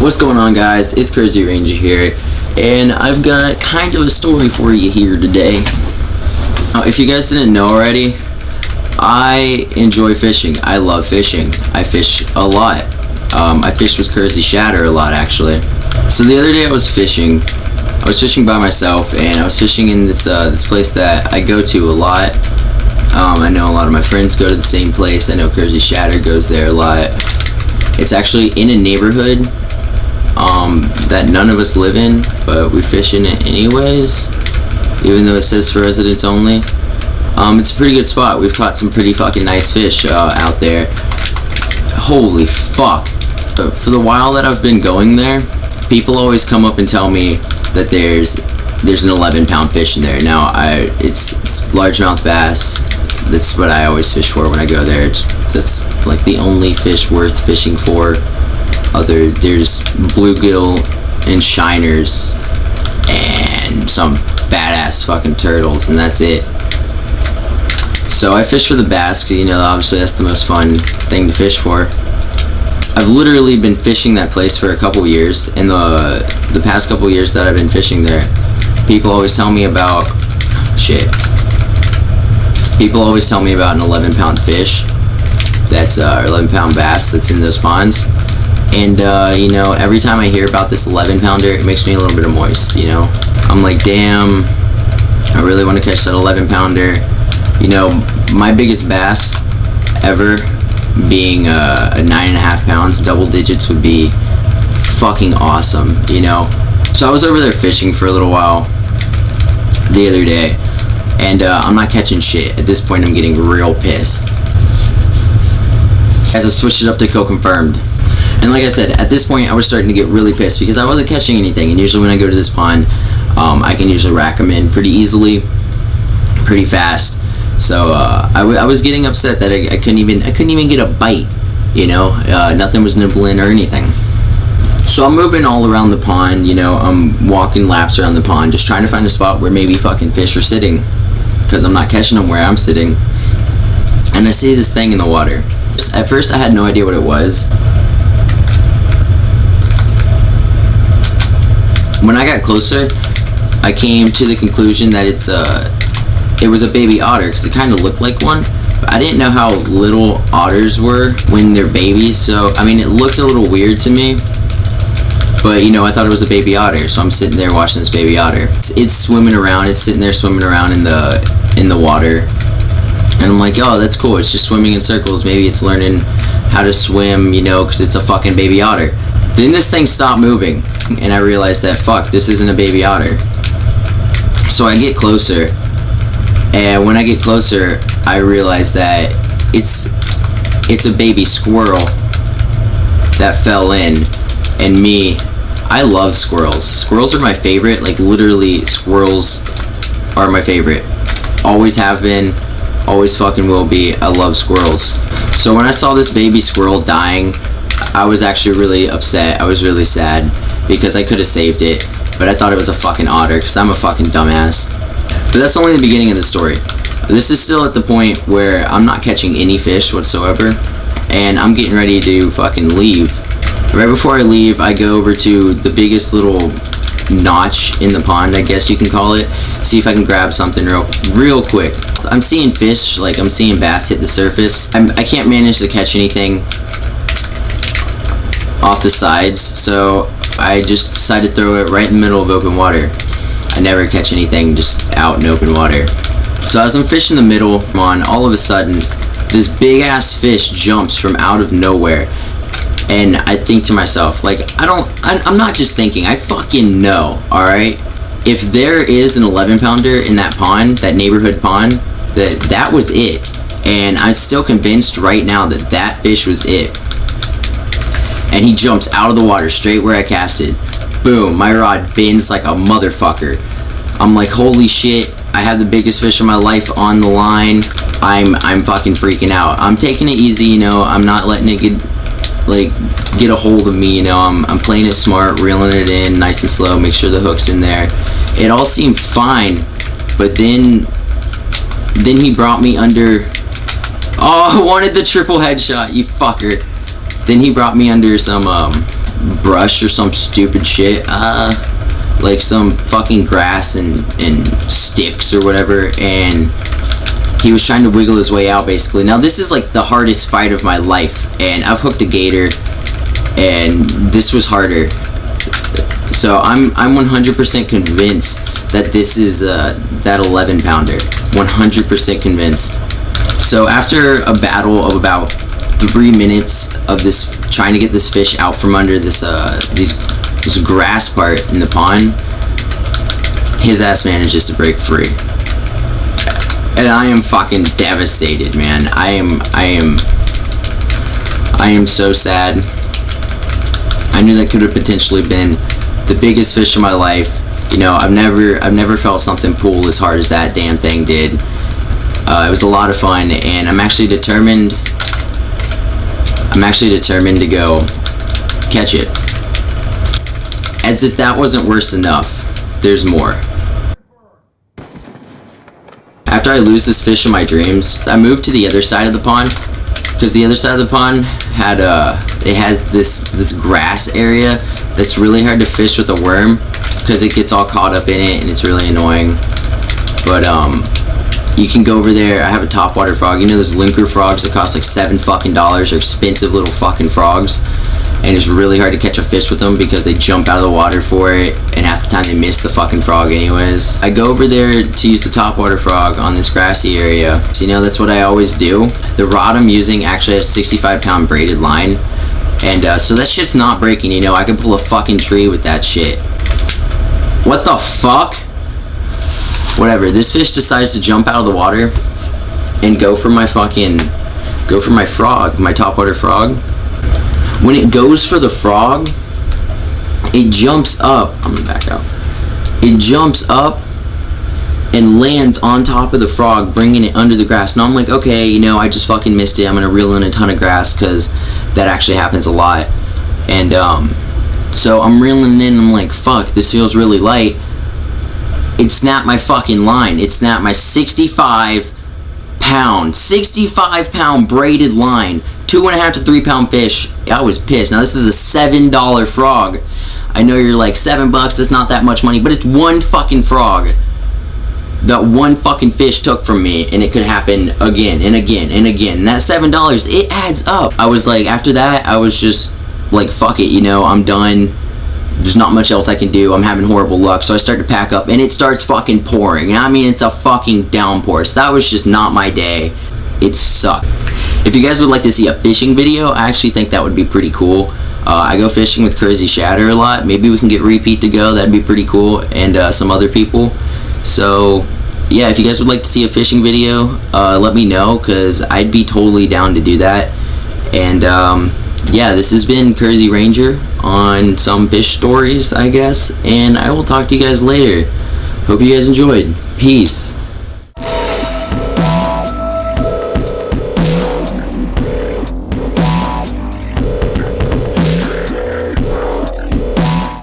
What's going on, guys? It's Crazy Ranger here, and I've got kind of a story for you here today. Now, if you guys didn't know already, I enjoy fishing. I love fishing. I fish a lot. I fish with Crazy Shatter a lot, actually. So the other day I was fishing. I was fishing by myself, and I was fishing in this place that I go to a lot. I know a lot of my friends go to the same place. I know Crazy Shatter goes there a lot. It's actually in a neighborhood that none of us live in, but we fish in it anyways, even though it says for residents only. It's a pretty good spot. We've caught some pretty fucking nice fish out there. Holy fuck. For the while that I've been going there, people always come up and tell me that there's an 11-pound fish in there. Now, it's largemouth bass. That's what I always fish for when I go there. That's like the only fish worth fishing for. There's bluegill and shiners and some badass fucking turtles, and that's it. So I fish for the bass, you know, obviously that's the most fun thing to fish for. I've literally been fishing that place for a couple years, and the past couple years that I've been fishing there, people always tell me about People always tell me about an 11-pound fish that's 11-pound bass that's in those ponds. And you know, every time I hear about this 11-pounder, it makes me a little bit of moist, you know. I'm like, damn, I really want to catch that 11-pounder. You know, my biggest bass ever being a 9.5 pounds, double digits would be fucking awesome, you know. So I was over there fishing for a little while the other day, and I'm not catching shit. At this point, I'm getting real pissed. As I switched it up to co-confirmed. And like I said, at this point I was starting to get really pissed because I wasn't catching anything, and usually when I go to this pond, I can usually rack them in pretty easily, pretty fast. So I was getting upset that I couldn't even get a bite, you know. Nothing was nibbling or anything. So I'm moving all around the pond, you know. I'm walking laps around the pond, just trying to find a spot where maybe fucking fish are sitting, because I'm not catching them where I'm sitting. And I see this thing in the water. At first I had no idea what it was. When I got closer, I came to the conclusion that it was a baby otter, because it kind of looked like one. But I didn't know how little otters were when they're babies, so I mean, it looked a little weird to me. But you know, I thought it was a baby otter, so I'm sitting there watching this baby otter. It's swimming around. It's sitting there swimming around in the water, and I'm like, oh, that's cool. It's just swimming in circles. Maybe it's learning how to swim, you know, because it's a fucking baby otter. Then this thing stopped moving, and I realized that, fuck, this isn't a baby otter. So I get closer, and when I get closer, I realize that it's a baby squirrel that fell in. And me, I love squirrels. Squirrels are my favorite. Like, literally, squirrels are my favorite. Always have been, always fucking will be. I love squirrels. So when I saw this baby squirrel dying, I was actually really upset. I was really sad because I could have saved it, but I thought it was a fucking otter because I'm a fucking dumbass. But that's only the beginning of the story. This is still at the point where I'm not catching any fish whatsoever, and I'm getting ready to fucking leave. Right before I leave, I go over to the biggest little notch in the pond, I guess you can call it, see if I can grab something real quick. I'm seeing fish, like I'm seeing bass hit the surface. I can't manage to catch anything off the sides, so I just decided to throw it right in the middle of open water. I never catch anything just out in open water. So as I'm fishing the middle, all of a sudden, this big ass fish jumps from out of nowhere. And I think to myself, like, I'm not just thinking, I fucking know, alright? If there is an 11-pounder in that pond, that neighborhood pond, that was it. And I'm still convinced right now that that fish was it. And he jumps out of the water straight where I casted. Boom, my rod bends like a motherfucker. I'm like, holy shit, I have the biggest fish of my life on the line. I'm fucking freaking out. I'm taking it easy, you know, I'm not letting it get a hold of me, you know. I'm playing it smart, reeling it in nice and slow, make sure the hook's in there. It all seemed fine, but then he brought me under. Oh, I wanted the triple headshot, you fucker. Then he brought me under some brush or some stupid shit, like some fucking grass and sticks or whatever, and he was trying to wiggle his way out basically. Now this is like the hardest fight of my life, and I've hooked a gator, and this was harder. So I'm 100% convinced that this is that 11 pounder. 100% convinced. So after a battle of about 3 minutes of this, trying to get this fish out from under this this grass part in the pond, his ass manages to break free. And I am fucking devastated, man. I am so sad. I knew that could have potentially been the biggest fish of my life. You know, I've never felt something pull as hard as that damn thing did. It was a lot of fun, and I'm actually determined to go catch it. As if that wasn't worse enough, there's more. After I lose this fish in my dreams, I moved to the other side of the pond, because the other side of the pond had it has this grass area that's really hard to fish with a worm, because it gets all caught up in it and it's really annoying. But you can go over there. I have a topwater frog. You know those linker frogs that cost like $7 fucking? They're expensive little fucking frogs, and it's really hard to catch a fish with them because they jump out of the water for it, and half the time they miss the fucking frog anyways. I go over there to use the topwater frog on this grassy area. So you know, that's what I always do. The rod I'm using actually has 65-pound braided line, and so that shit's not breaking. You know, I could pull a fucking tree with that shit. What the fuck? Whatever. This fish decides to jump out of the water and go for my frog, my topwater frog. When it goes for the frog, it jumps up. I'm gonna back out. It jumps up and lands on top of the frog, bringing it under the grass. Now I'm like, okay, you know, I just fucking missed it. I'm gonna reel in a ton of grass, because that actually happens a lot. And so I'm reeling in. I'm like, fuck, this feels really light. It snapped my fucking line. It snapped my 65-pound braided line. 2.5 to 3 pound fish. I was pissed. Now this is a $7 frog. I know you're like, $7, that's not that much money, but it's one fucking frog that one fucking fish took from me, and it could happen again and again and again. And that $7, it adds up. I was like, after that, I was just like, fuck it, you know, I'm done. There's not much else I can do. I'm having horrible luck. So I start to pack up, and it starts fucking pouring. I mean, it's a fucking downpour. So that was just not my day. It sucked. If you guys would like to see a fishing video, I actually think that would be pretty cool. I go fishing with Crazy Shatter a lot. Maybe we can get Repeat to go. That'd be pretty cool. And some other people. So yeah, if you guys would like to see a fishing video, let me know, because I'd be totally down to do that. And yeah, this has been Crazy Ranger on some fish stories, I guess, and I will talk to you guys later. Hope you guys enjoyed. Peace.